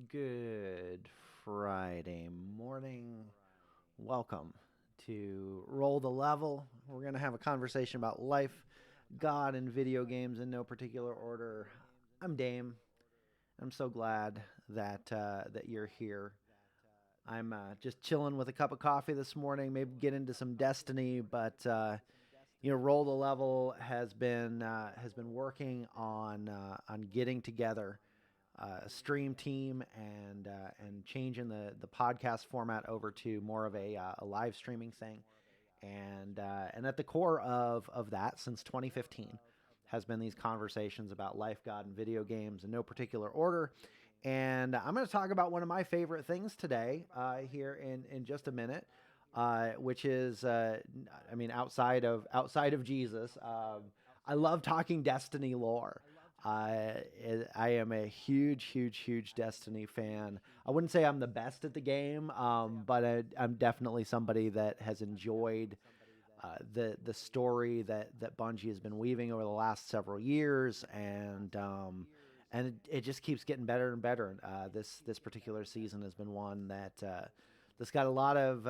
Good Friday morning. Welcome to Roll the Level. We're going to have a conversation about life, God, and video games in no particular order. I'm Dame. I'm so glad that you're here. I'm just chilling with a cup of coffee this morning. Maybe get into some Destiny, but Roll the Level has been working on getting together a stream team and changing the podcast format over to more of a live streaming thing, and at the core of that since 2015 has been these conversations about life, God, and video games in no particular order. And I'm going to talk about one of my favorite things today here in just a minute, which is outside of Jesus. I love talking Destiny lore. I am a huge Destiny fan. I wouldn't say I'm the best at the game, but I'm definitely somebody that has enjoyed the story that Bungie has been weaving over the last several years, and it just keeps getting better and better. This particular season has been one that's got a lot of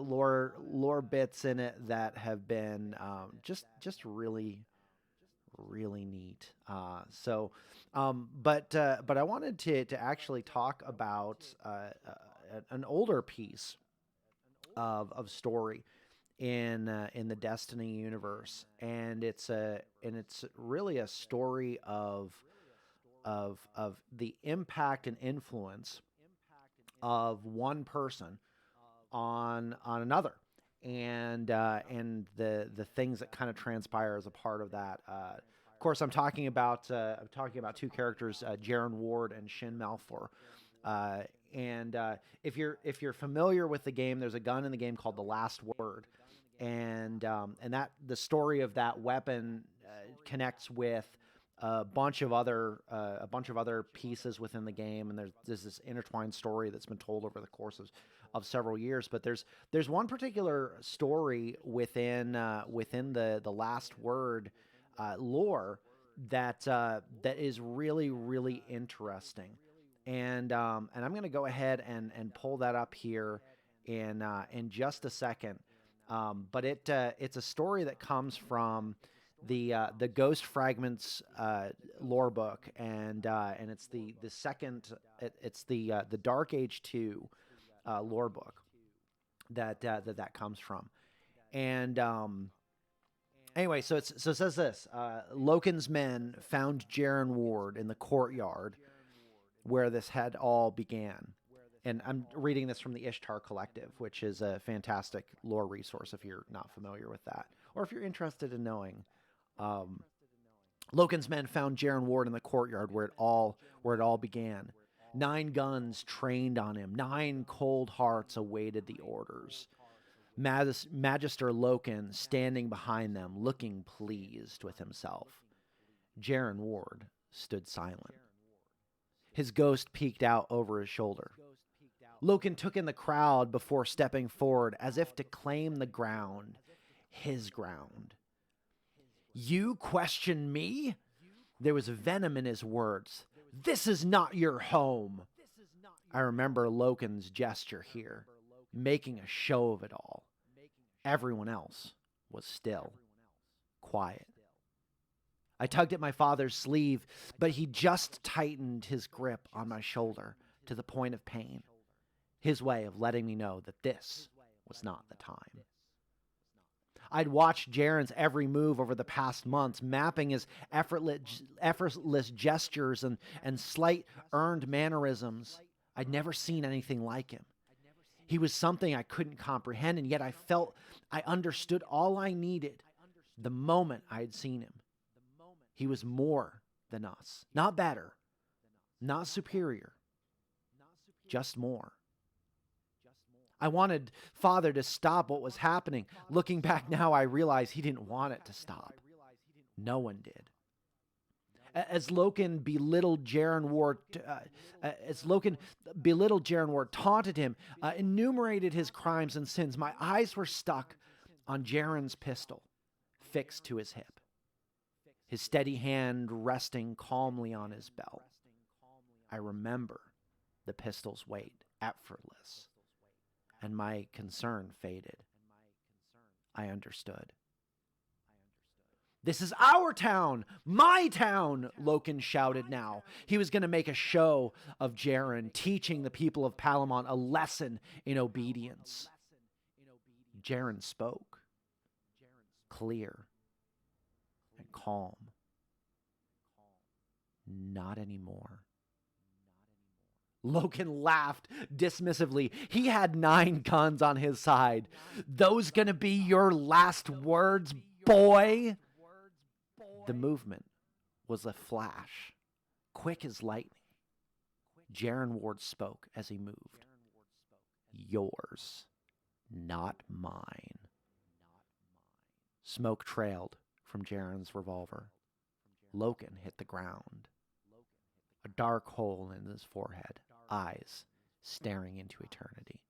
lore bits in it that have been just really neat. But I wanted to actually talk about an older piece of story in the Destiny universe, and it's really a story of the impact and influence of one person on another, and the things that kind of transpire as a part of that. Of course, I'm talking about two characters, Jaren Ward and Shin Malphur. If you're familiar with the game, there's a gun in the game called the Last Word, and that the story of that weapon connects with a bunch of other pieces within the game, and there's this intertwined story that's been told over the course of several years. But there's one particular story within the Last Word lore that is really interesting, and I'm going to go ahead and pull that up here in just a second. But it's a story that comes from the Ghost Fragments lore book, and it's the second. It's the Dark Age 2 lore book that comes from, and anyway, so it says this: Loken's men found Jaren Ward in the courtyard where this had all began. And I'm reading this from the Ishtar Collective, which is a fantastic lore resource if you're not familiar with that, or if you're interested in knowing. Loken's men found Jaren Ward in the courtyard where it all began. 9 guns trained on him. 9 cold hearts awaited the orders. Magister Loken standing behind them, looking pleased with himself. Jaren Ward stood silent. His ghost peeked out over his shoulder. Loken took in the crowd before stepping forward as if to claim the ground, his ground. You question me? There was venom in his words. This is not your home. I remember Loken's gesture here, making a show of it all. Everyone else was still, quiet. I tugged at my father's sleeve, but he just tightened his grip on my shoulder to the point of pain. His way of letting me know that this was not the time. I'd watched Jaren's every move over the past months, mapping his effortless gestures and slight earned mannerisms. I'd never seen anything like him. He was something I couldn't comprehend, and yet I felt I understood all I needed the moment I had seen him. He was more than us. Not better. Not superior. Just more. I wanted Father to stop what was happening. Looking back now, I realize he didn't want it to stop. No one did. As Loken belittled Jaren Ward, taunted him, enumerated his crimes and sins, my eyes were stuck on Jaren's pistol, fixed to his hip, his steady hand resting calmly on his belt. I remember the pistol's weight, effortless, and my concern faded. I understood. This is our town, my town, Loken shouted now. He was going to make a show of Jaren, teaching the people of Palamon a lesson in obedience. Jaren spoke, clear and calm. Not anymore. Loken laughed dismissively. He had 9 guns on his side. Those gonna be your last words, boy? The movement was a flash, quick as lightning. Jaren Ward spoke as he moved. Yours, not mine. Smoke trailed from Jaren's revolver. Loken hit the ground. A dark hole in his forehead, eyes staring into eternity.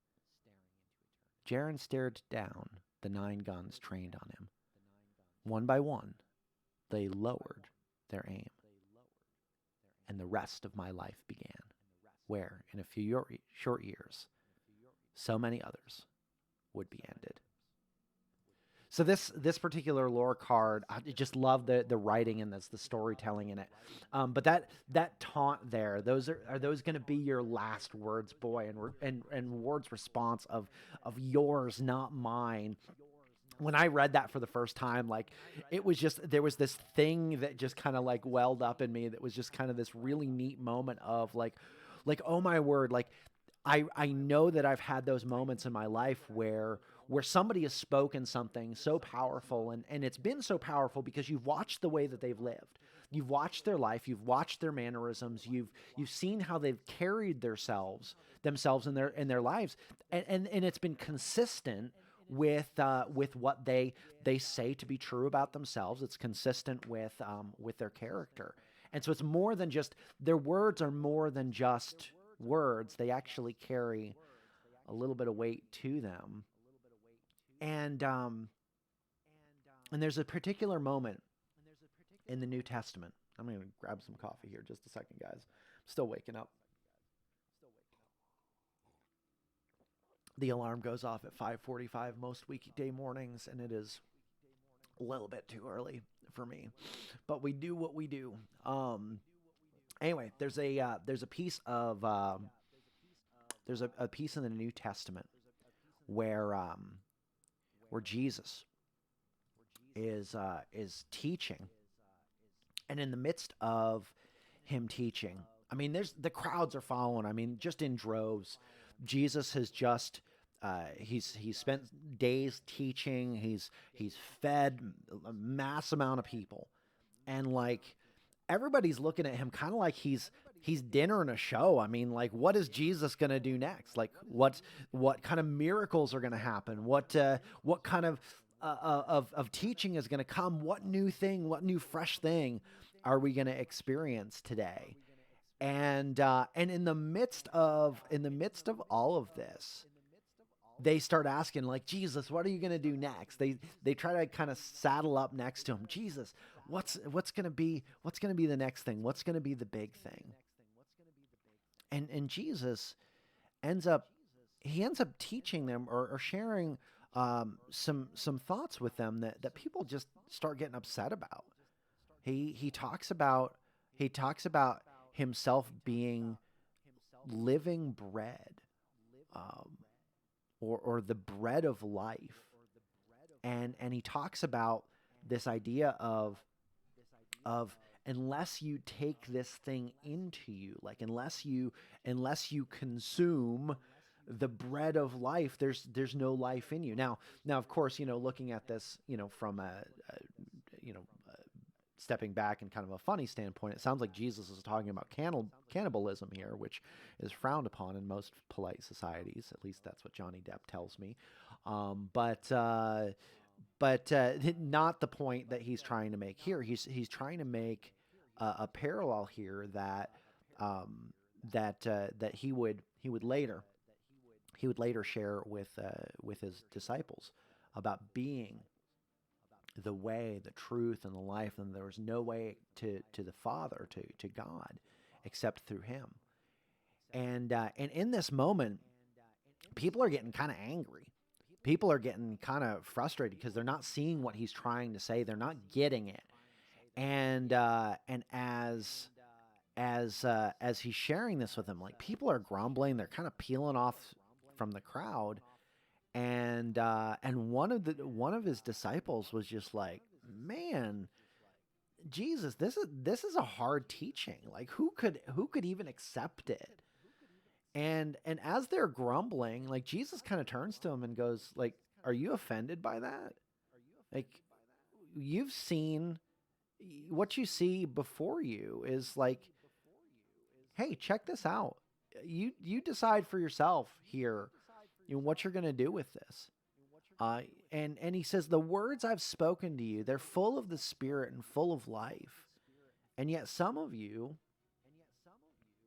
Jaren stared down the 9 guns trained on him. One by one, they lowered their aim. And the rest of my life began, where, in a few short years, so many others would be ended. So this particular lore card, I just love the writing in this, the storytelling in it. But that taunt there, are those going to be your last words, boy? And Ward's response of yours, not mine. When I read that for the first time, like, it was just, there was this thing that just kind of like welled up in me that was just kind of this really neat moment of like, oh my word, like I know that I've had those moments in my life where somebody has spoken something so powerful, and it's been so powerful because you've watched the way that they've lived. You've watched their life, you've watched their mannerisms, you've seen how they've carried themselves in their lives, and it's been consistent with what they say to be true about themselves. It's consistent with their character. And so it's more than just, their words are more than just words. They actually carry a little bit of weight to them. And there's a particular moment in the New Testament. I'm going to grab some coffee here just a second, guys. I'm still waking up. The alarm goes off at 5:45 most weekday mornings, and it is a little bit too early for me. But we do what we do. Anyway, there's a piece of there's a piece in the New Testament where Jesus is teaching, and in the midst of him teaching, I mean, the crowds are following. I mean, just in droves. Jesus has just he's spent days teaching. He's fed a mass amount of people, and like everybody's looking at him kind of like he's dinner and a show. I mean, like, what is Jesus going to do next? Like, what kind of miracles are going to happen? What kind of teaching is going to come? What new thing, what new fresh thing are we going to experience today? And in the midst of all of this, they start asking, like, Jesus, what are you going to do next? They try to kind of saddle up next to him. Jesus, what's going to be the next thing? What's going to be the big thing? And Jesus ends up teaching them or sharing some thoughts with them that people just start getting upset about. He talks about himself being living bread, or the bread of life, and he talks about this idea of unless you take this thing into you, like unless you consume the bread of life, there's no life in you. Now of course, looking at this, from a stepping back in kind of a funny standpoint, it sounds like Jesus is talking about cannibalism here, which is frowned upon in most polite societies. At least that's what Johnny Depp tells me. But not the point that he's trying to make here. He's trying to make a parallel here that that he would later share with his disciples about being the way, the truth, and the life, and there was no way to the Father, to God, except through Him. And in this moment, people are getting kind of angry. People are getting kind of frustrated because they're not seeing what He's trying to say. They're not getting it. And as he's sharing this with them, like people are grumbling. They're kind of peeling off from the crowd. And one of his disciples was just like, man, Jesus, this is a hard teaching. Like who could even accept it? And as they're grumbling, like Jesus kind of turns to him and goes, like, are you offended by that? Like you've seen what you see before you is like, hey, check this out. You decide for yourself here, what you're going to do with this. And he says, the words I've spoken to you, they're full of the Spirit and full of life. And yet some of you,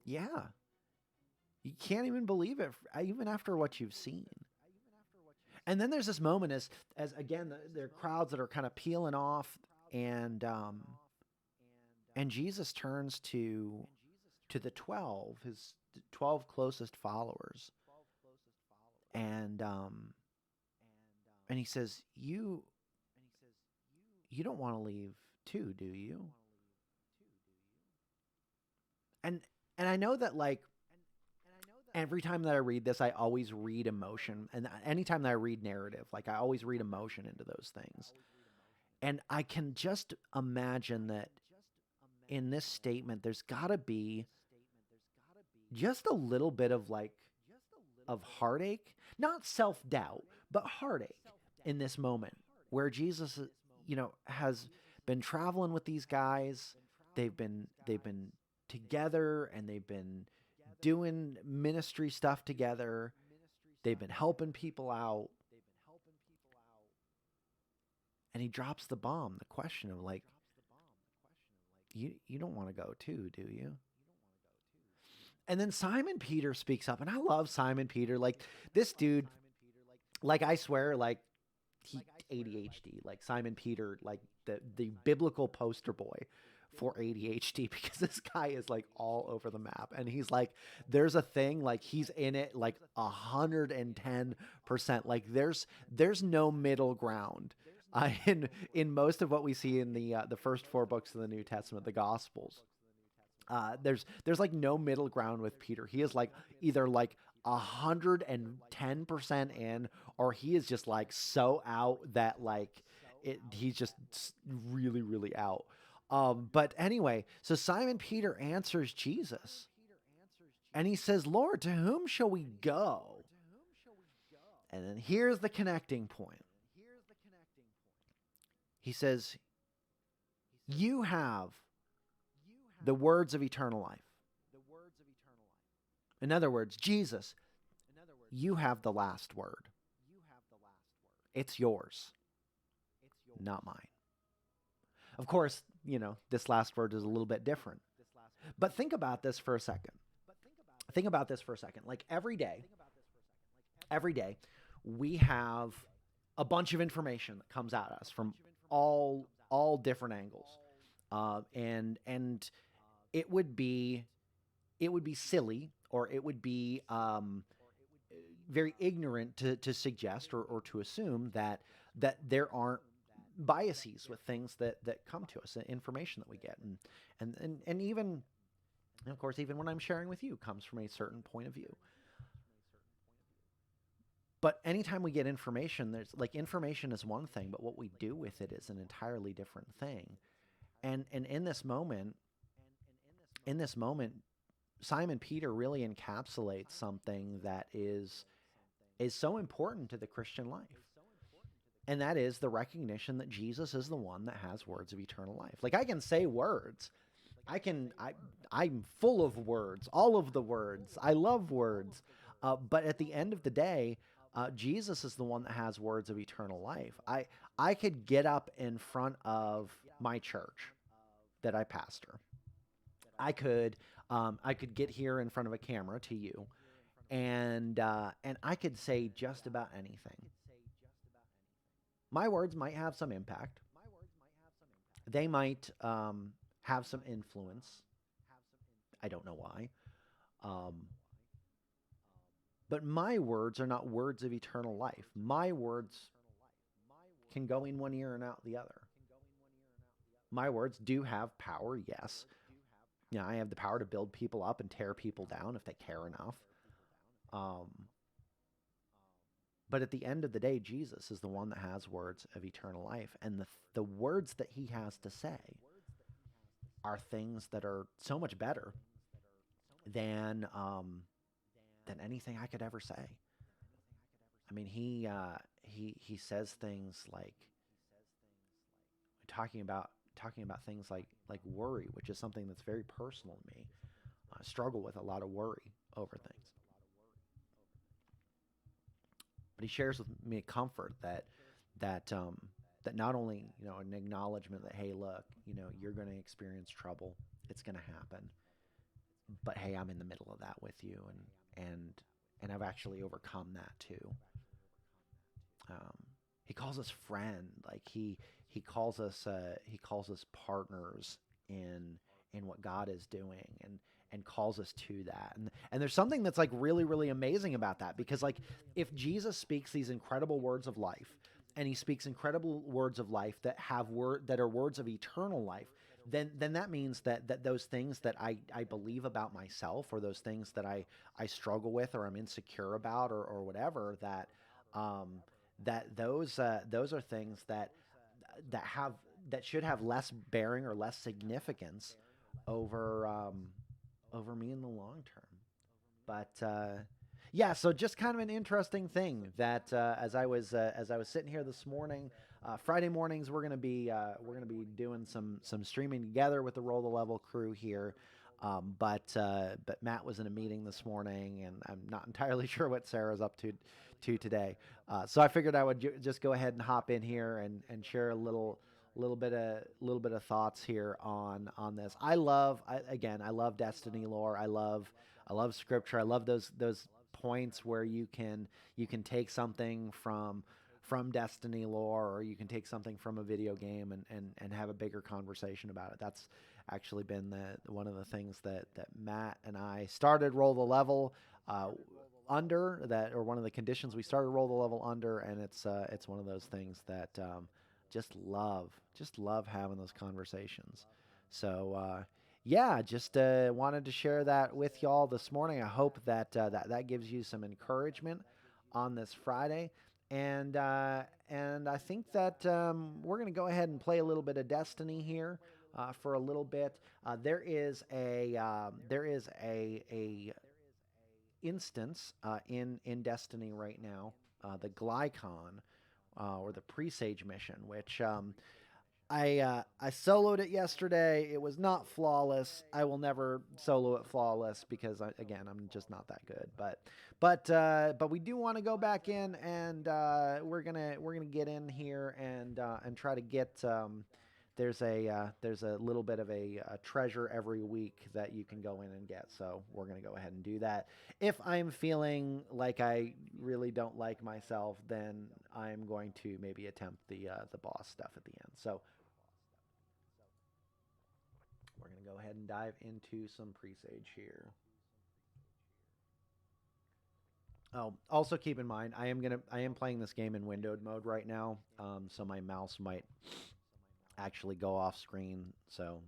yeah, you can't even believe it, even after what you've seen. And then there's this moment as again, there are crowds that are kind of peeling off, and Jesus turns to the 12, his 12 closest followers, and he says, you don't want to leave too, do you? And I know that, like, every time that I read this, I always read emotion. And anytime that I read narrative, like, I always read emotion into those things. And I can just imagine that in this statement, there's got to be just a little bit of, like, of heartache, not self-doubt, but heartache in this moment where Jesus, has been traveling with these guys. They've been together, and they've been doing ministry stuff together. They've been helping people out. And he drops the bomb, the question of, like, you don't want to go too, do you? And then Simon Peter speaks up, and I love Simon Peter. Like, this dude, like, I swear, like, he ADHD, like Simon Peter, like the biblical poster boy for ADHD, because this guy is, like, all over the map. And he's like, there's a thing, like, he's in it like 110%. Like there's no middle ground. In most of what we see in the first 4 books of the New Testament, the Gospels, there's like no middle ground with Peter. He is like either like 110% in, or he is just like so out that, like, he's just really, really out. But anyway, so Simon Peter answers Jesus, and he says, Lord, to whom shall we go? And then here's the connecting point. He says, you have the words of eternal life. In other words, Jesus, you have the last word. It's yours, not mine. Of course, this last word is a little bit different. But think about this for a second. Like every day, we have a bunch of information that comes at us from all different angles. And it would be silly, or it would be very ignorant to suggest or to assume that there aren't biases with things that come to us, information that we get, and even, of course, even when I'm sharing with you, comes from a certain point of view. But anytime we get information, there's like, information is one thing, but what we do with it is an entirely different thing. And in this moment, Simon Peter really encapsulates something that is so important to the Christian life. And that is the recognition that Jesus is the one that has words of eternal life. Like, I can say words. I'm full of words, all of the words. I love words. But at the end of the day, Jesus is the one that has words of eternal life. I could get up in front of my church that I pastor, I could get here in front of a camera to you, and I could say just about anything. My words might have some impact. They might have some influence. I don't know why. Um, but my words are not words of eternal life. My words can go in one ear and out the other. My words do have power, yes. I have the power to build people up and tear people down if they care enough. Um, but at the end of the day, Jesus is the one that has words of eternal life, and the words that he has to say are things that are so much better than than anything I could ever say. I mean, he says things like talking about things like worry, which is something that's very personal to me. I struggle with a lot of worry over things, but he shares with me a comfort that not only an acknowledgement that, hey, look, you're going to experience trouble, it's going to happen, but hey, I'm in the middle of that with you, and I've actually overcome that too. Um, he calls us friend, like he calls us partners in what God is doing, and calls us to that. And there's something that's like really really amazing about that, because like if Jesus speaks these incredible words of life, and he speaks incredible words of life that are words of eternal life, then that means that those things that I believe about myself, or those things that I struggle with, or I'm insecure about, or whatever, um, those are things that have that should have less bearing or less significance over over me in the long term. But yeah, so just kind of an interesting thing that as I was sitting here this morning, Friday mornings we're gonna be doing some streaming together with the Roll the Level crew here. But Matt was in a meeting this morning, and I'm not entirely sure what Sarah's up to today. So I figured I would just go ahead and hop in here and share a little bit of thoughts here on this. I love Destiny lore. I love scripture. I love those points where you can take something from Destiny lore, or you can take something from a video game, and have a bigger conversation about it. That's actually been one of the things that Matt and I started Roll the Level under that, or one of the conditions we started Roll the Level under, and it's one of those things that just love having those conversations. So yeah, just wanted to share that with y'all this morning. I hope that gives you some encouragement on this Friday. And I think that we're going to go ahead and play a little bit of Destiny here for a little bit. There is a instance in Destiny right now, the Glycon, or the Presage mission, which I soloed it yesterday. It was not flawless. I will never solo it flawless, because again, I'm just not that good. But we do want to go back in, and we're gonna get in here and try to get. There's a little bit of a treasure every week that you can go in and get. So we're gonna go ahead and do that. If I'm feeling like I really don't like myself, then I'm going to maybe attempt the boss stuff at the end. So we're going to go ahead and dive into some presage here. Oh, also keep in mind, I am playing this game in windowed mode right now, so my mouse might actually go off screen. So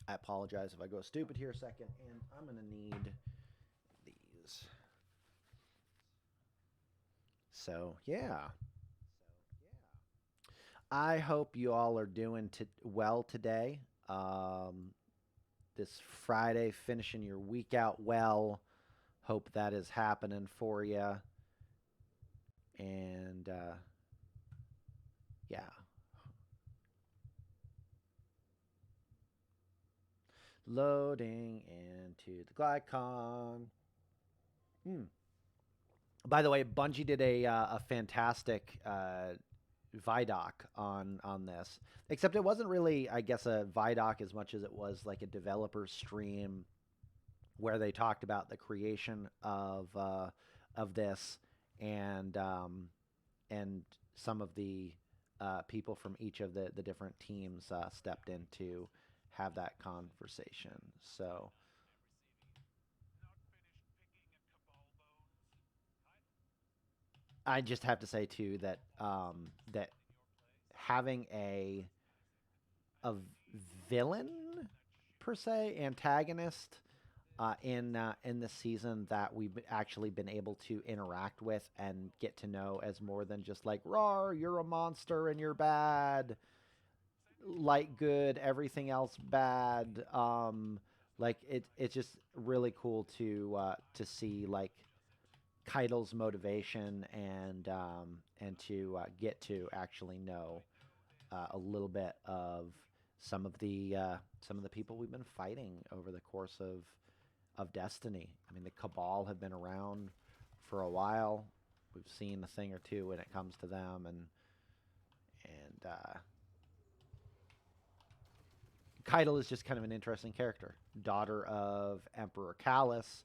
I apologize if I go stupid here a second, and I'm going to need these. So yeah, I hope you all are doing well today. Um, this Friday, finishing your week out well. Hope that is happening for you. And yeah, loading into the Glycon. Hmm. By the way, Bungie did a fantastic Vidoc on this. Except it wasn't really, I guess, a Vidoc as much as it was like a developer stream where they talked about the creation of this, and and some of the people from each of the different teams stepped in to have that conversation. So I just have to say too that that having a villain per se antagonist in this season that we've actually been able to interact with and get to know as more than just like "rawr, you're a monster and you're bad," light good, everything else bad. Like it's just really cool to see like Keitel's motivation and to get to actually know a little bit of some of the people we've been fighting over the course of Destiny. I mean, the Cabal have been around for a while. We've seen a thing or two when it comes to them, and Keitel is just kind of an interesting character. Daughter of Emperor Callus,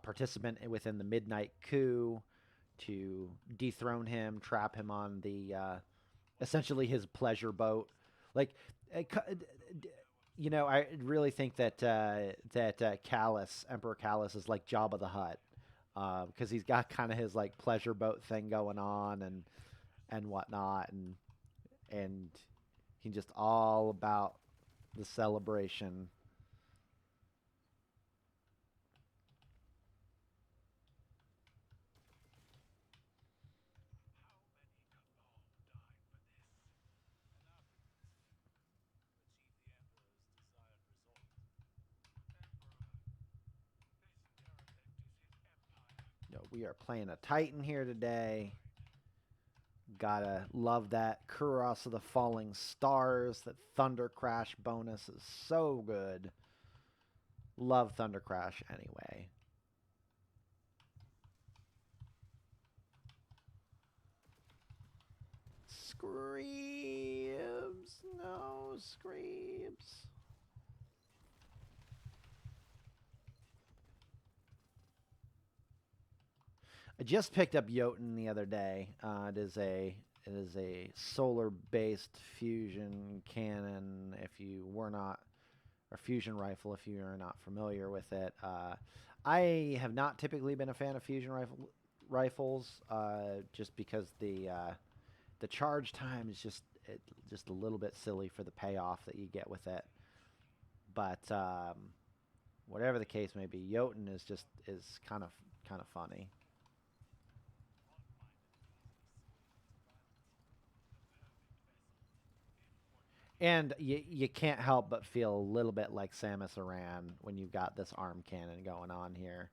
participant within the Midnight Coup to dethrone him, trap him on the essentially his pleasure boat. Like, uh, you know, I really think that Callus, Emperor Callus, is like Jabba the Hutt, because he's got kind of his like pleasure boat thing going on and whatnot, and he's just all about the celebration. You know, we are playing a Titan here today. Gotta love that Kuros of the Falling Stars. That Thunder Crash bonus is so good. Love Thunder Crash anyway. Screams. No, screams. I just picked up Jotun the other day. It is a solar based fusion cannon. If you were not, or fusion rifle, if you are not familiar with it, I have not typically been a fan of rifles, just because the charge time is just a little bit silly for the payoff that you get with it. But whatever the case may be, Jotun is kind of funny. And you can't help but feel a little bit like Samus Aran when you've got this arm cannon going on here.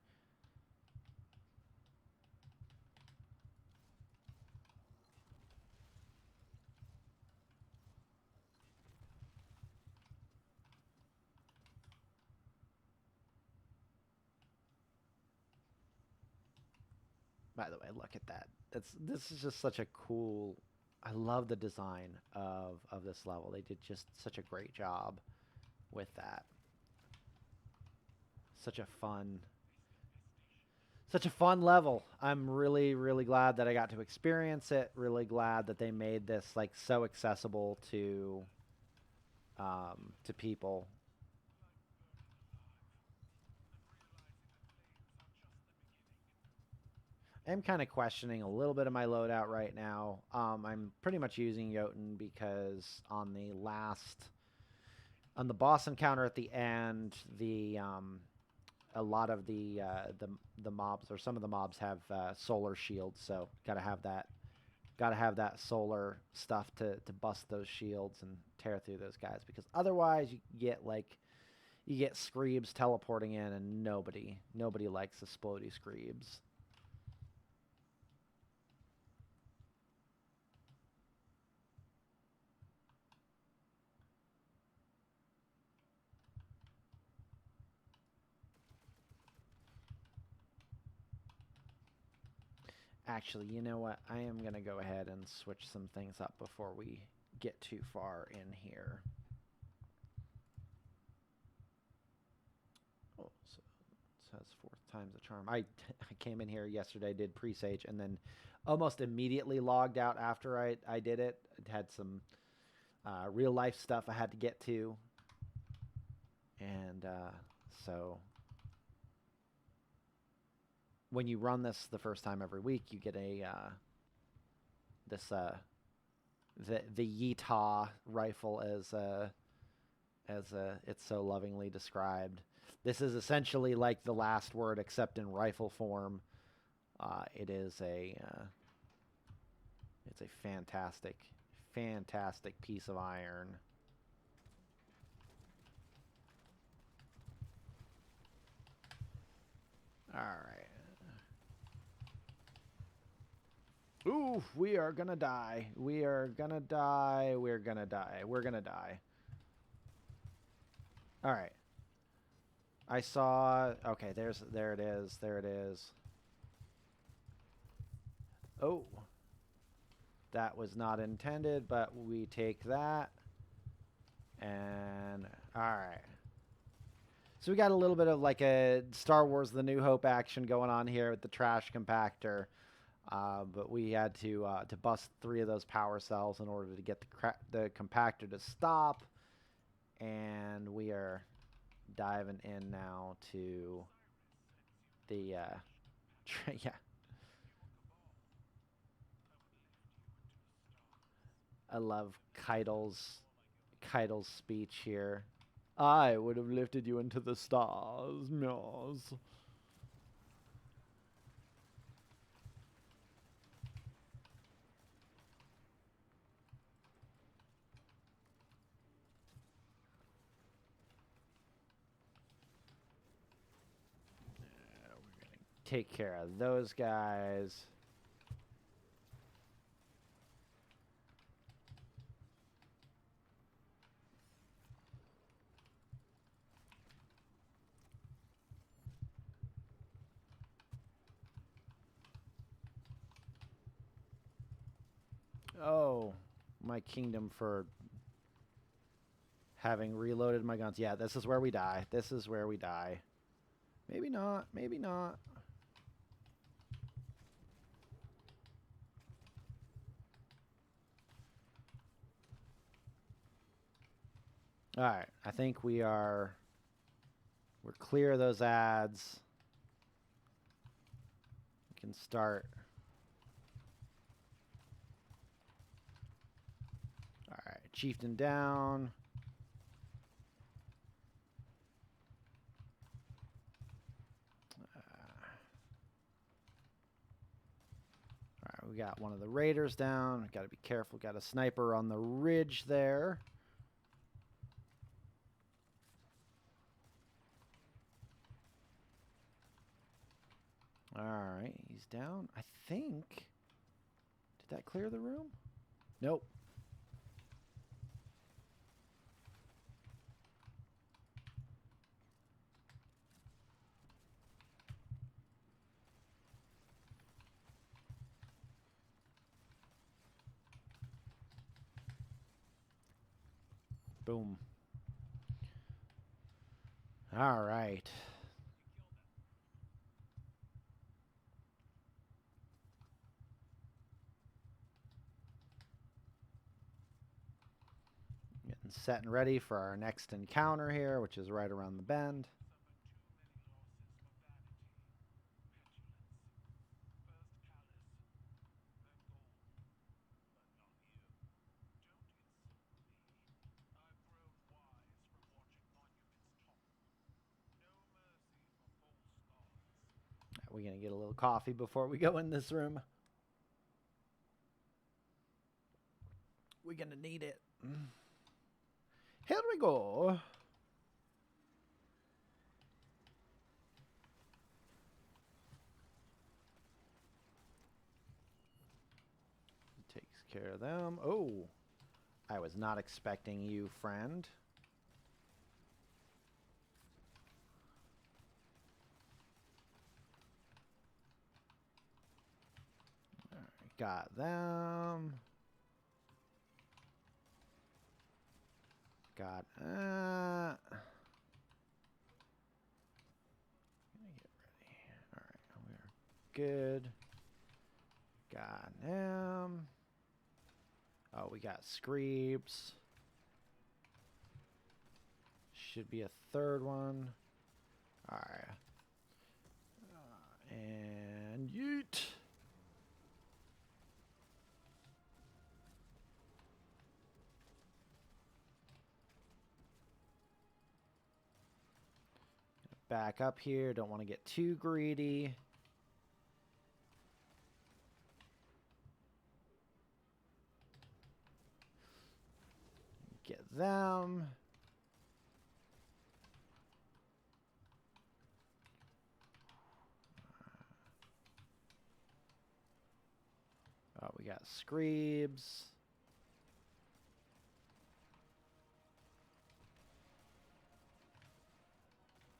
By the way, look at that. This is just such a cool. I love the design of this level. They did just such a great job with that. Such a fun such a fun level. I'm really really glad that I got to experience it. Really glad that they made this like so accessible to people. I'm kind of questioning a little bit of my loadout right now. I'm pretty much using Jotun because on the boss encounter at the end, the a lot of the mobs, or some of the mobs, have solar shields, so gotta have that solar stuff to bust those shields and tear through those guys, because otherwise you get Screebs teleporting in, and nobody likes the Splody Screebs. Actually, you know what? I am going to go ahead and switch some things up before we get too far in here. Oh, so it says 4th time's a charm. I came in here yesterday, did presage, and then almost immediately logged out after I did it. It had some real life stuff I had to get to. And so when you run this the first time every week, you get a the Utah rifle as it's so lovingly described. This is essentially like the last word, except in rifle form. It is it's a fantastic piece of iron. All right. Ooh, we are gonna die. We are gonna die. We're gonna die. We're gonna die. All right. I saw. Okay, there it is. There it is. Oh, that was not intended, but we take that. And all right. So we got a little bit of like a Star Wars: The New Hope action going on here with the trash compactor. But we had to bust 3 of those power cells in order to get the compactor to stop. And we are diving in now to the yeah. I love Keitel's speech here. I would have lifted you into the stars, Mars. We're gonna take care of those guys. Oh, my kingdom for having reloaded my guns. Yeah, this is where we die. This is where we die. Maybe not. Maybe not. All right. I think we're clear of those ads. We can start. All right. Chieftain down. We got one of the raiders down. Got to be careful. Got a sniper on the ridge there. All right, he's down. I think. Did that clear the room? Nope. Boom. All right. Getting set and ready for our next encounter here, which is right around the bend. We're going to get a little coffee before we go in this room. We're going to need it. Here we go. Takes care of them. Oh, I was not expecting you, friend. Got them. Got get ready. All right, we're good. Got him. Oh, we got Screeps. Should be a third one. All right. And yeet. Back up here. Don't want to get too greedy. Get them. Oh, we got Screebs.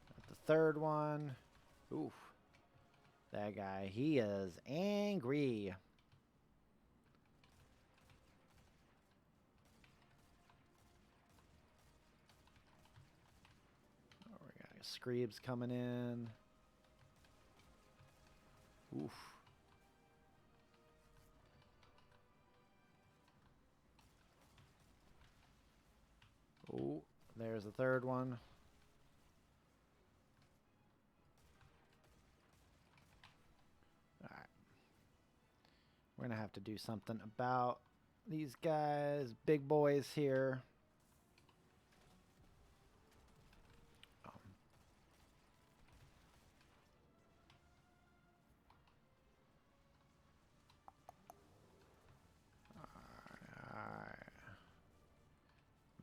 Got the third one. Oof. That guy, he is angry. Oh, we got Screebs coming in. Oof. Oh, there's the third one. All right. We're going to have to do something about these guys, big boys here.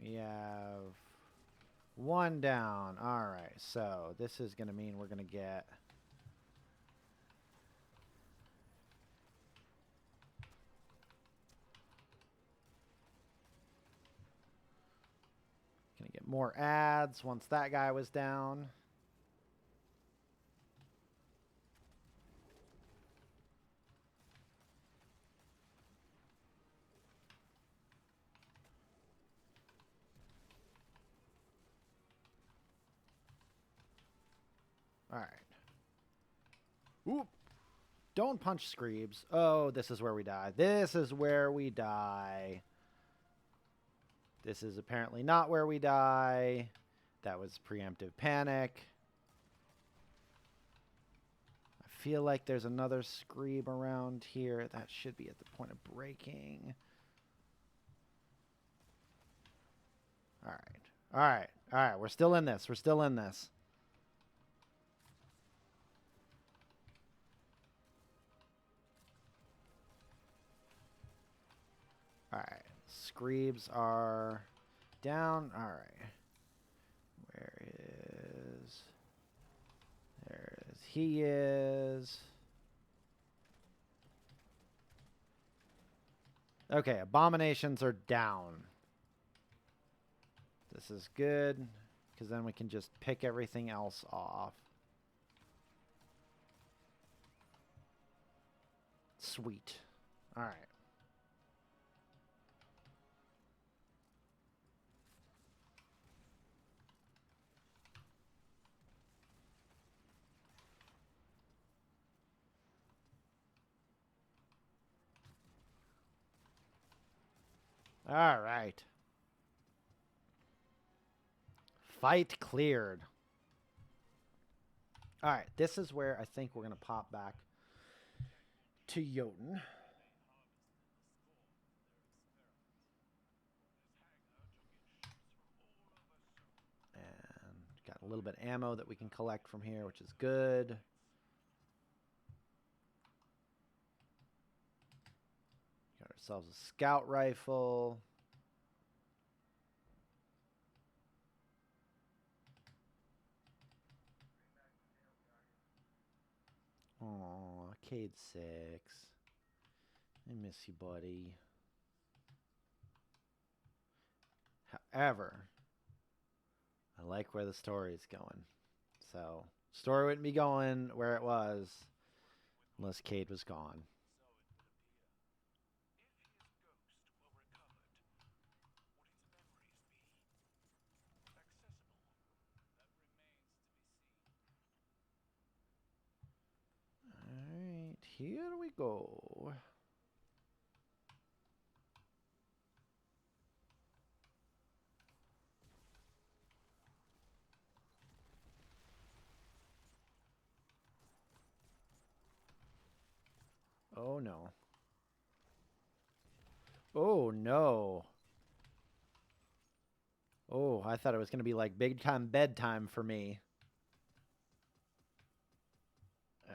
We have one down. All right, so this is going to mean we're going to get... Gonna get more ads once that guy was down. All right. Oop. Don't punch Screebs. Oh, this is where we die. This is where we die. This is apparently not where we die. That was preemptive panic. I feel like there's another Screeb around here. That should be at the point of breaking. All right. All right. All right. We're still in this. We're still in this. All right. Screebs are down. All right. There is. He is. Okay. Abominations are down. This is good, because then we can just pick everything else off. Sweet. All right. All right. Fight cleared. All right. This is where I think we're going to pop back to Jotun. And got a little bit of ammo that we can collect from here, which is good. Got ourselves a scout rifle. Aw, Cade 6. I miss you, buddy. However, I like where the story is going. So, story wouldn't be going where it was unless Cade was gone. here we go. Oh no. Oh no. Oh, I thought it was going to be like big time bedtime for me. All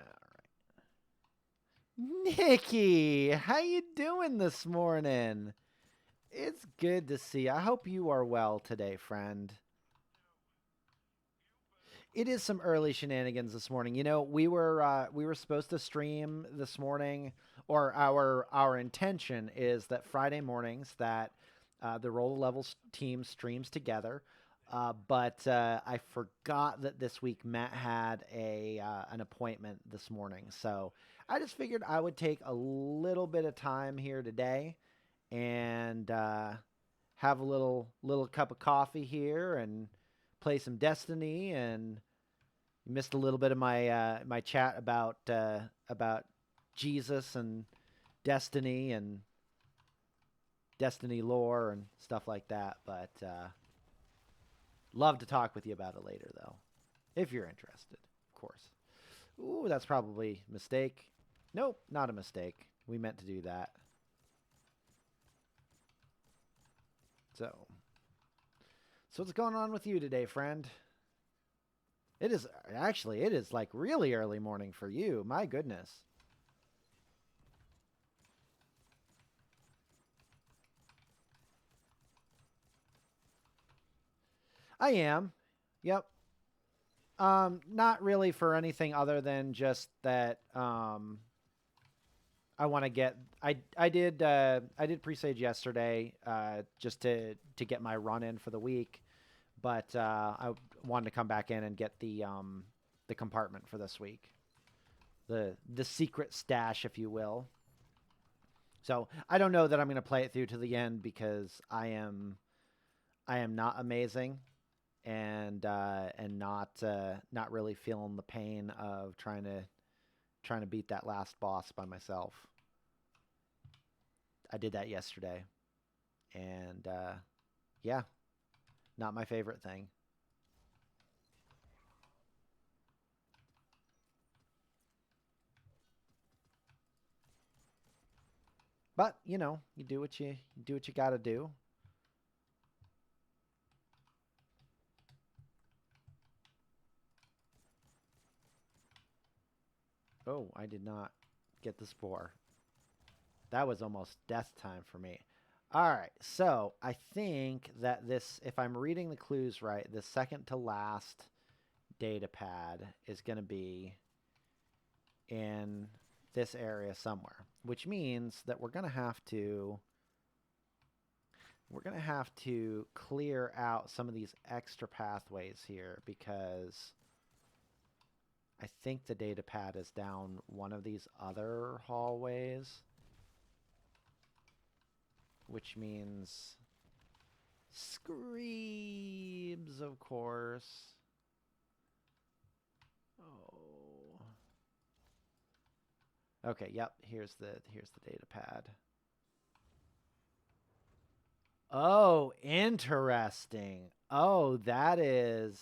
right. Nikki, how you doing this morning? It's good to see you. I hope you are well today, friend. It is some early shenanigans this morning. You know, we were supposed to stream this morning, or our intention is that Friday mornings that the Roll the Levels team streams together. But I forgot that this week Matt had a an appointment this morning, so I just figured I would take a little bit of time here today and have a little cup of coffee here and play some Destiny. And you missed a little bit of my chat about Jesus and Destiny and Destiny lore and stuff like that. But love to talk with you about it later, though, if you're interested, of course. Ooh, that's probably a mistake. Nope, not a mistake. We meant to do that. So what's going on with you today, friend? It is actually, it is like really early morning for you. My goodness. I am. Yep. Not really for anything other than just that I want to get I did presage yesterday just to get my run in for the week, but I wanted to come back in and get the compartment for this week. The secret stash, if you will. So I don't know that I'm going to play it through to the end because I am not amazing, and not really feeling the pain of trying to beat that last boss by myself. I did that yesterday, and yeah, not my favorite thing. But you know, you do what you got to do. Oh, I did not get the spore. That was almost death time for me. All right, so I think that this, if I'm reading the clues right, the second to last data pad is going to be in this area somewhere, which means that we're going to have to clear out some of these extra pathways here because I think the data pad is down one of these other hallways, which means screams, of course. Oh. Okay, yep, here's the data pad. Oh, interesting. Oh, that is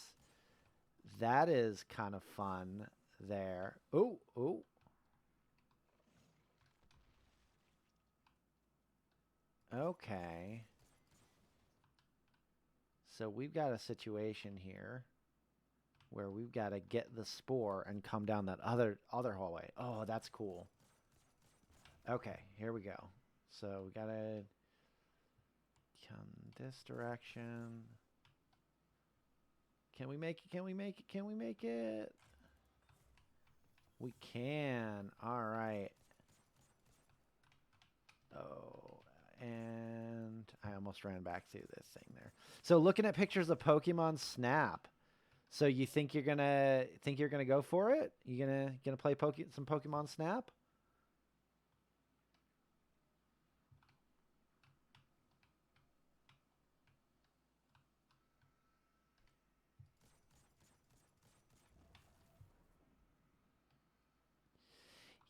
kind of fun there. Oh, oh. Okay. So we've got a situation here where we've got to get the spore and come down that other hallway. Oh, that's cool. Okay, here we go. So we got to come this direction. Can we make it? Can we make it? Can we make it? We can. All right. Oh, and I almost ran back through this thing there. So looking at pictures of Pokemon Snap. So you think you're gonna go for it? You gonna play some Pokemon Snap?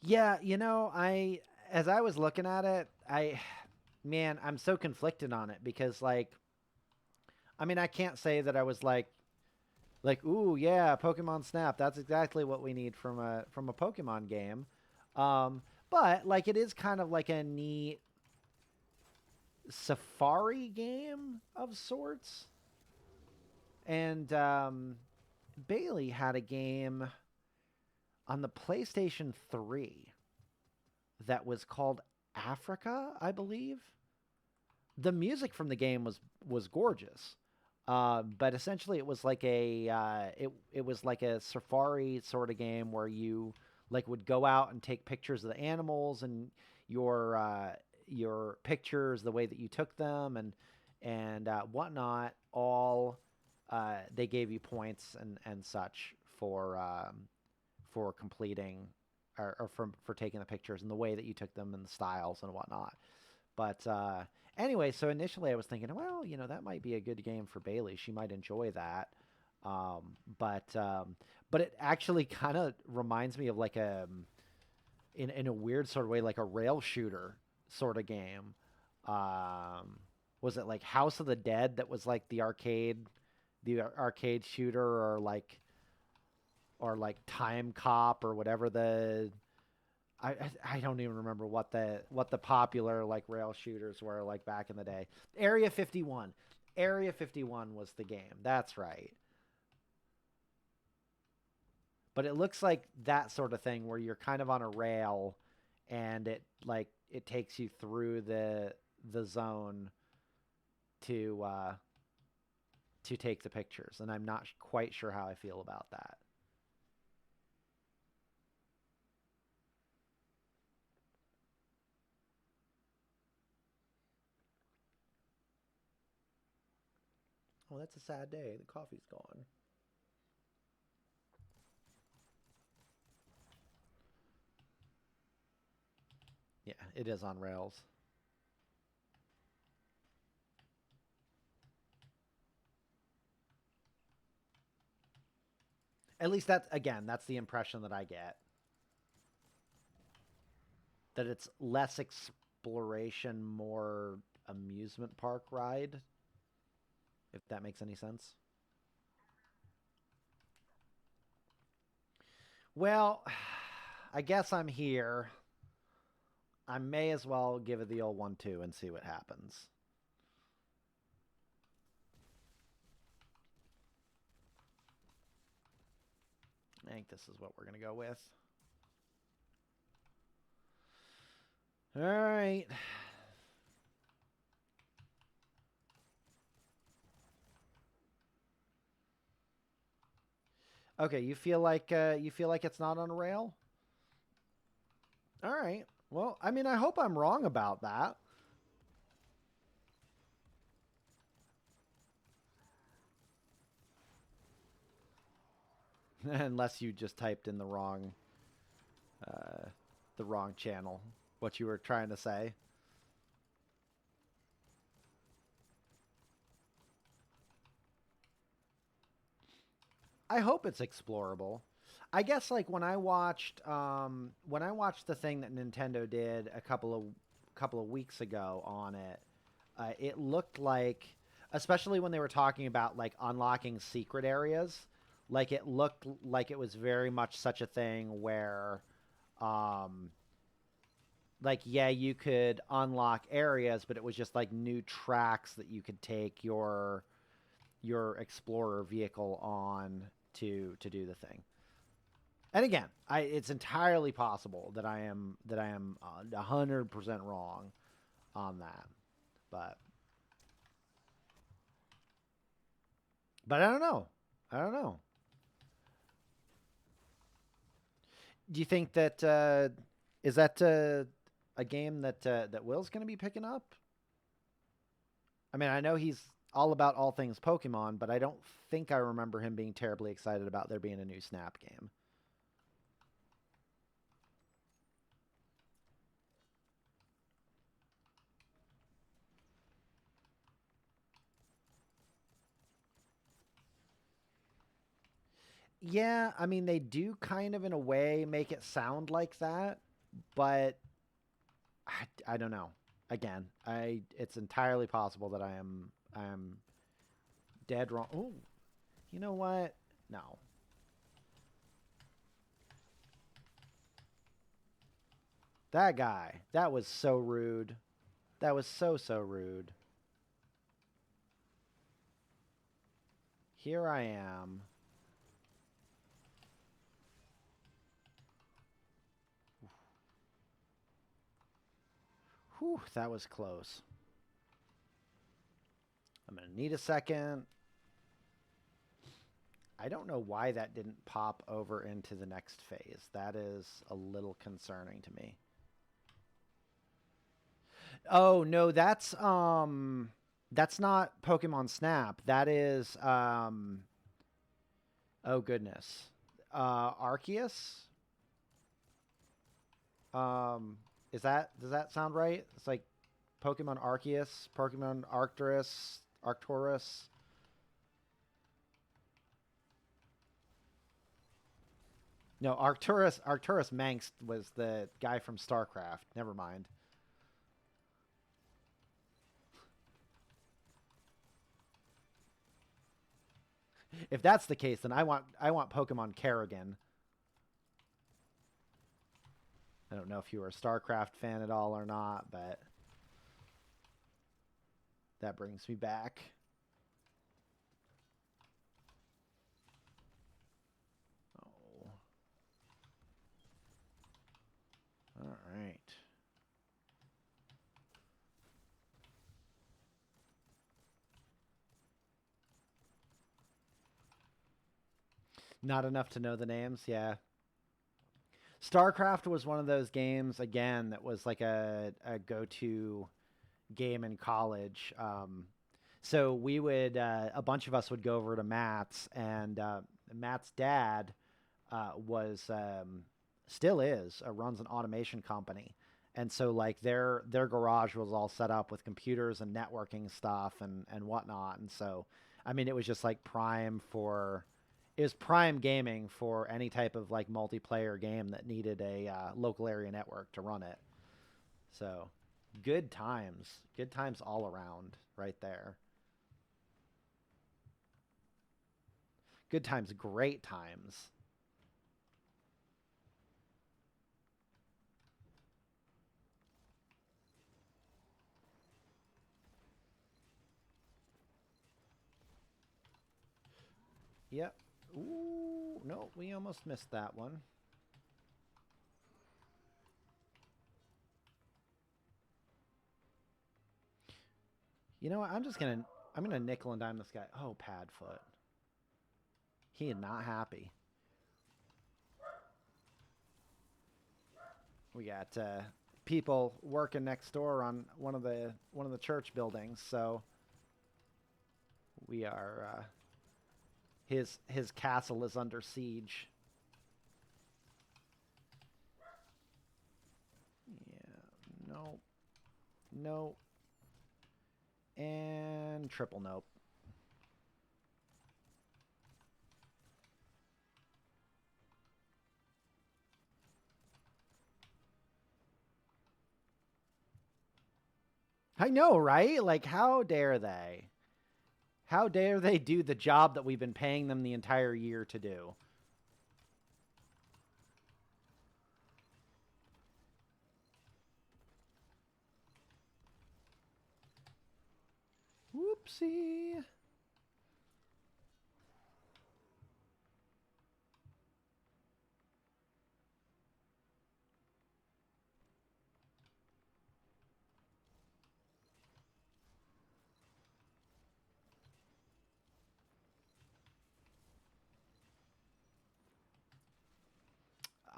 Yeah, as I was looking at it, man, I'm so conflicted on it because I mean, I can't say that I was like, ooh, yeah, Pokemon Snap. That's exactly what we need from a Pokemon game. But like, it is kind of like a neat safari game of sorts. And Bailey had a game on the PlayStation 3 that was called Africa, I believe. The music from the game was gorgeous. But essentially, it was like it was like a safari sort of game where you like would go out and take pictures of the animals and your pictures, the way that you took them, and whatnot. All they gave you points and such for completing or for taking the pictures and the way that you took them and the styles and whatnot. But anyway, so initially I was thinking, well, that might be a good game for Bailey. She might enjoy that. Um, but um, but it actually kind of reminds me of like in a weird sort of way, like a rail shooter sort of game. Um, was it like House of the Dead that was like the arcade shooter, or like Time Cop or whatever I don't even remember what the popular like rail shooters were like back in the day. Area 51. Area 51 was the game. That's right. But it looks like that sort of thing where you're kind of on a rail and it takes you through the zone to take the pictures, and I'm not quite sure how I feel about that. Oh, that's a sad day. The coffee's gone. Yeah, it is on rails. At least that's the impression that I get. That it's less exploration, more amusement park ride, if that makes any sense. Well, I guess I'm here. I may as well give it the old one too and see what happens. I think this is what we're going to go with. All right. Okay, you feel like it's not on a rail? All right. Well, I mean, I hope I'm wrong about that. Unless you just typed in uh, the wrong channel, what you were trying to say. I hope it's explorable. I guess like when I watched the thing that Nintendo did a couple of weeks ago on it, it looked like, especially when they were talking about like unlocking secret areas, like it looked like it was very much such a thing where, um, like yeah, you could unlock areas, but it was just like new tracks that you could take your explorer vehicle on to do the thing. And again, it's entirely possible that I am 100% wrong on that, but but I don't know. I don't know. Do you think that is that a game that Will's going to be picking up? I mean, I know he's all about all things Pokemon, but I don't think I remember him being terribly excited about there being a new Snap game. Yeah, I mean they do kind of in a way make it sound like that. But I don't know. Again, it's entirely possible that I am dead wrong. Oh, you know what? No. That guy. That was so rude. That was so rude. Here I am. Whew, that was close. I'm going to need a second. I don't know why that didn't pop over into the next phase. That is a little concerning to me. Oh, no, that's not Pokemon Snap. That is oh goodness. Arceus? Is that does that sound right? It's like Pokemon Arceus, Pokemon Arcturus, Arcturus. No, Arcturus Mangst was the guy from StarCraft. Never mind. If that's the case, then I want Pokemon Kerrigan. I don't know if you were a StarCraft fan at all or not, but that brings me back. Oh. All right. Not enough to know the names, yeah. StarCraft was one of those games again that was like a go-to game in college. So we would a bunch of us would go over to Matt's, and Matt's dad was still is runs an automation company, and so like their garage was all set up with computers and networking stuff and whatnot, and so I mean it was just like prime for it was prime gaming for any type of like multiplayer game that needed a local area network to run it. So good times all around right there. Good times, great times. Yep. Ooh, no, we almost missed that one. You know what? I'm gonna nickel and dime this guy. Oh, Padfoot. He is not happy. We got people working next door on one of the church buildings, so we are his castle is under siege. Yeah, no, no, and triple nope. I know, right? Like, how dare they? How dare they do the job that we've been paying them the entire year to do? Whoopsie.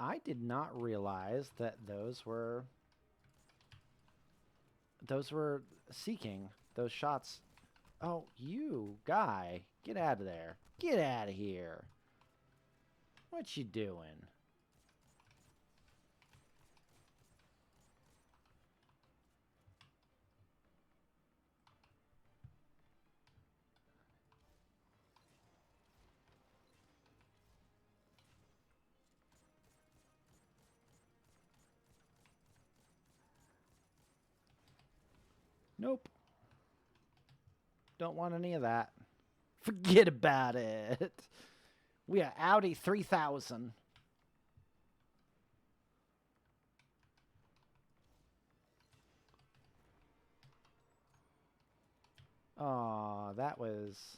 I did not realize that those were seeking those shots. Oh, you guy, get out of there. Get out of here. What you doing? Nope. Don't want any of that. Forget about it. We are Audi 3000. Oh, that was...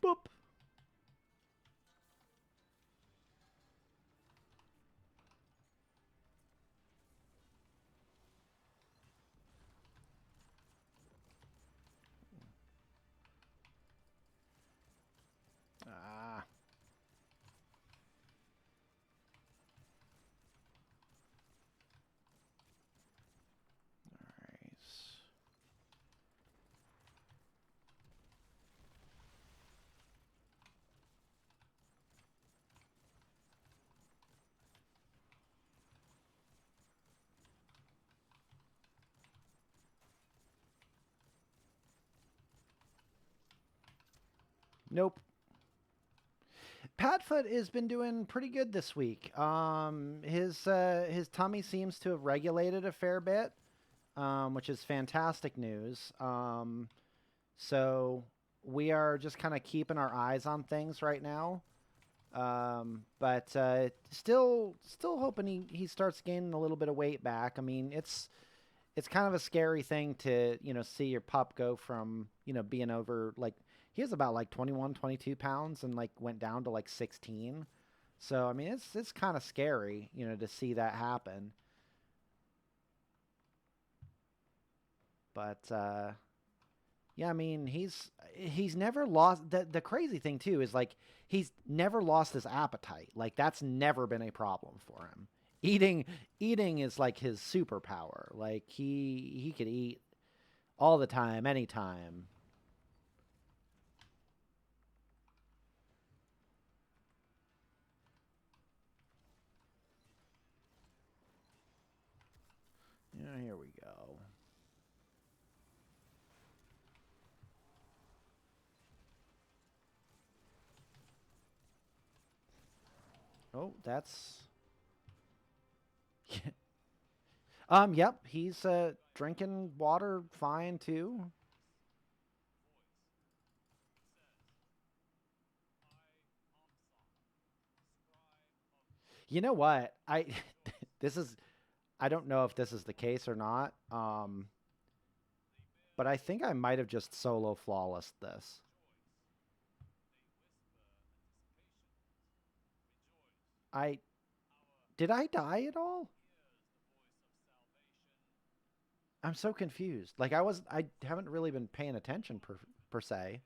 Boop. Ah. Alright. Nope. Padfoot has been doing pretty good this week. His tummy seems to have regulated a fair bit, which is fantastic news. So we are just kind of keeping our eyes on things right now. But still hoping he starts gaining a little bit of weight back. I mean, it's kind of a scary thing to, see your pup go from, being over, like, he was about like 21, 22 pounds and like went down to like 16. So, I mean, it's kind of scary, to see that happen. But, yeah, I mean, he's never lost. The crazy thing too is like he's never lost his appetite. Like that's never been a problem for him. Eating is like his superpower. Like he could eat all the time, anytime. Yeah, here we go. Oh, that's yep, he's drinking water fine too. You know what? This is I don't know if this is the case or not. But I think I might have just solo flawless this. I did I die at all? I'm so confused. Like I haven't really been paying attention per se.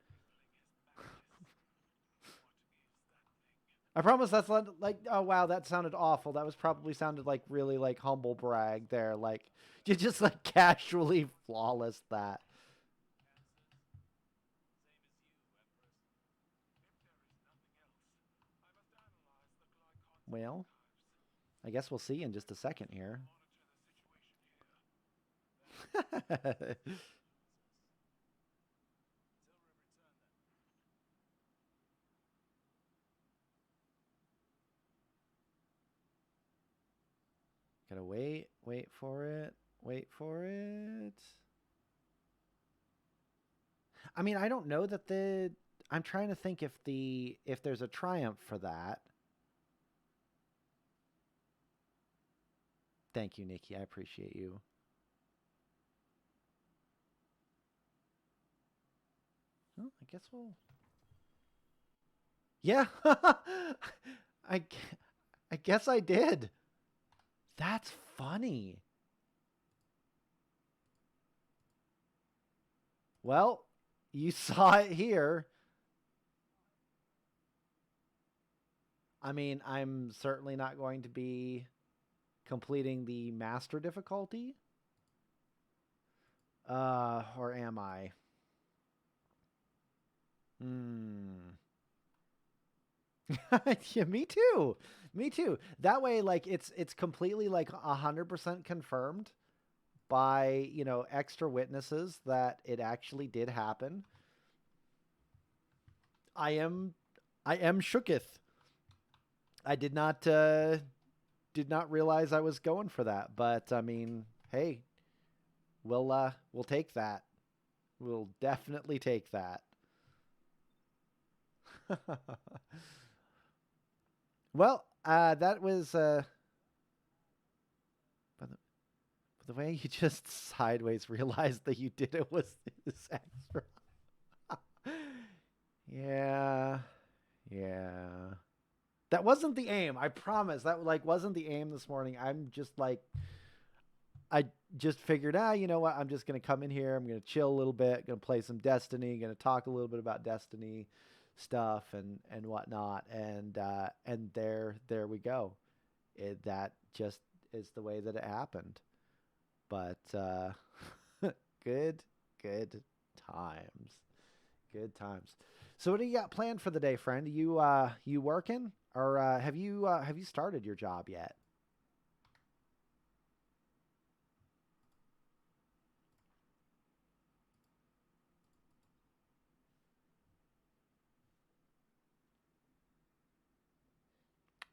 I promise that's not like oh wow, that sounded awful. That was probably sounded like really like humble brag there. Like you just like casually flawless that. Well, I guess we'll see in just a second here. Gotta wait for it, wait for it. I mean, I don't know that the. I'm trying to think if there's a triumph for that. Thank you, Nikki. I appreciate you. Well, I guess we'll. Yeah, I I guess I did. That's funny. Well, you saw it here. I mean, I'm certainly not going to be completing the master difficulty. Or am I? Hmm. Yeah, me too. Me too. That way, like it's completely like 100% confirmed by extra witnesses that it actually did happen. I am, I am shooketh. I did not realize I was going for that, but I mean, hey, We'll take that. We'll definitely take that. Well, that was by the way you just sideways realized that you did it was extra. Yeah, yeah. That wasn't the aim. I promise. That like wasn't the aim this morning. I'm just like I just figured, you know what? I'm just gonna come in here. I'm gonna chill a little bit. Gonna play some Destiny. Gonna talk a little bit about Destiny stuff and whatnot. And there we go. That just is the way that it happened. But good good times. Good times. So what do you got planned for the day, friend? You working or have you started your job yet?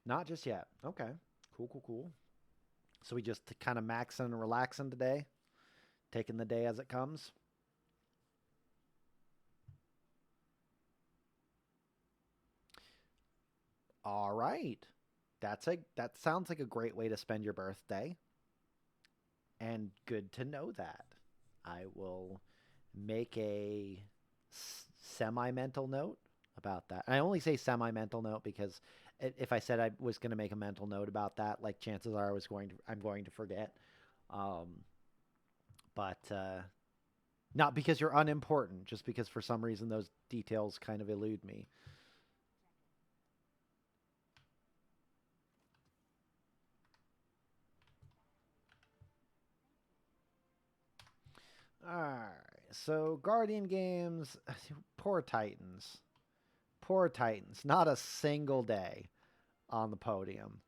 Not just yet. Okay. Cool, cool, cool. So we just kind of maxing and relaxing today, taking the day as it comes. All right. That sounds like a great way to spend your birthday, and good to know that. I will make a semi-mental note about that. I only say semi-mental note because if I said I was going to make a mental note about that, like chances are I'm going to forget. Um, but not because you're unimportant, just because for some reason those details kind of elude me. All right. So Guardian games, poor Titans. Poor Titans. Not a single day on the podium.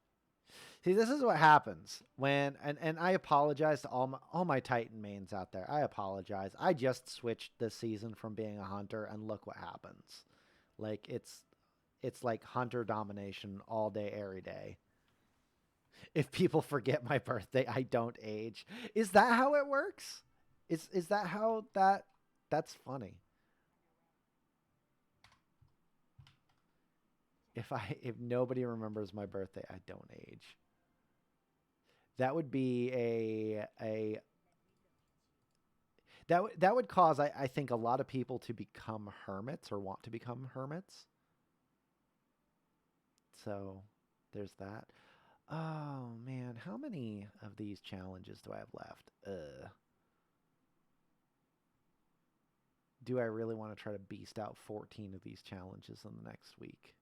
See, this is what happens when and I apologize to all my Titan mains out there. I apologize. I just switched this season from being a hunter and look what happens. Like it's like hunter domination all day every day. If people forget my birthday, I don't age. Is that how it works? Is that how that's funny. If nobody remembers my birthday, I don't age. That would be a that would cause I think a lot of people to become hermits or want to become hermits. So there's that. Oh man, how many of these challenges do I have left? Do I really want to try to beast out 14 of these challenges in the next week?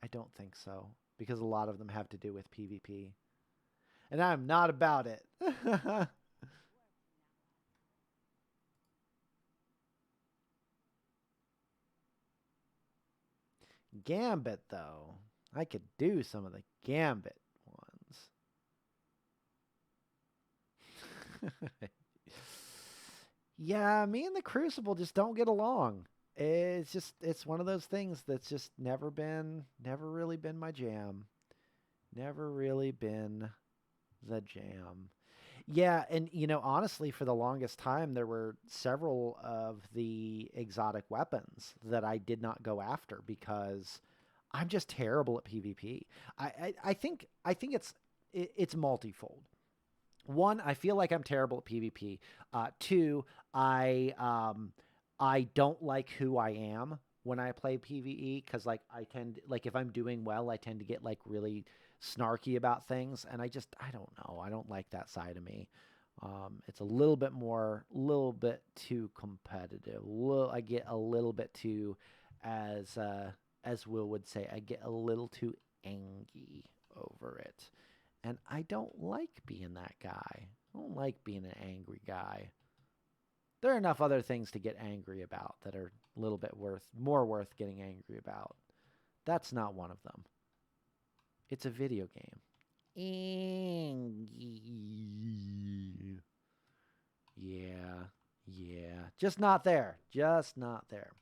I don't think so because a lot of them have to do with PvP. And I'm not about it. Gambit, though. I could do some of the Gambit ones. Yeah, me and the Crucible just don't get along. It's one of those things that's just never really been my jam. Never really been the jam. Yeah, and honestly, for the longest time, there were several of the exotic weapons that I did not go after because I'm just terrible at PvP. I think it's multifold. One, I feel like I'm terrible at PvP. Two, I don't like who I am when I play PvE because like I tend like if I'm doing well, I tend to get like really snarky about things, and I don't know. I don't like that side of me. It's a little bit too competitive. I get a little bit too, as as Will would say, I get a little too angry over it. And I don't like being that guy. I don't like being an angry guy. There are enough other things to get angry about that are a little bit more worth getting angry about. That's not one of them. It's a video game. Angry. Yeah, yeah. Just not there. Just not there.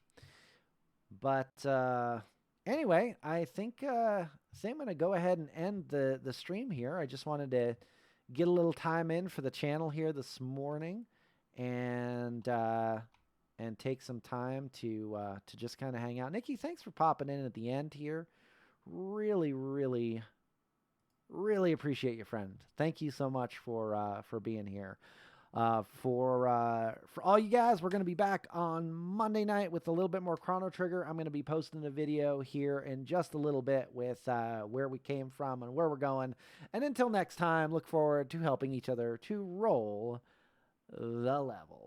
But anyway, I think I'm going to go ahead and end the stream here. I just wanted to get a little time in for the channel here this morning, and take some time to just kind of hang out. Nikki, thanks for popping in at the end here. Really, really, really appreciate you, friend. Thank you so much for being here. For all you guys, we're going to be back on Monday night with a little bit more Chrono Trigger. I'm going to be posting a video here in just a little bit with where we came from and where we're going. And until next time, look forward to helping each other to roll the level.